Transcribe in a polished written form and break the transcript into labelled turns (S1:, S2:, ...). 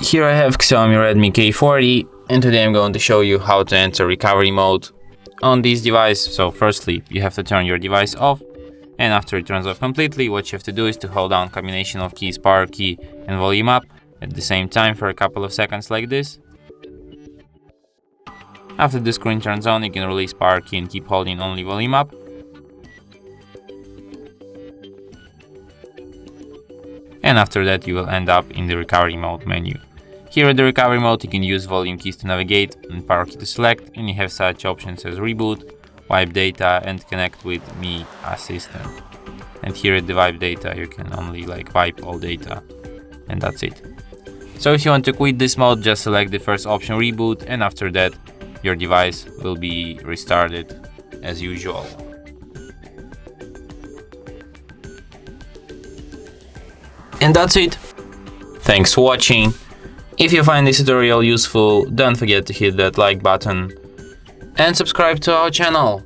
S1: Here I have XIAOMI Redmi K40, and today I'm going to show you how to enter recovery mode on this device. So firstly, you have to turn your device off, and after it turns off completely, what you have to do is to hold down combination of keys, power key and volume up at the same time for a couple of seconds like this. After the screen turns on, you can release power key and keep holding only volume up. And after that you will end up in the recovery mode menu. Here at the recovery mode you can use volume keys to navigate and power key to select, and you have such options as reboot, wipe data and connect with Mi Assistant. And here at the wipe data you can only wipe all data, and that's it. So if you want to quit this mode, just select the first option, reboot, and after that your device will be restarted as usual. And that's it. Thanks for watching. If you find this tutorial useful, don't forget to hit that like button and subscribe to our channel.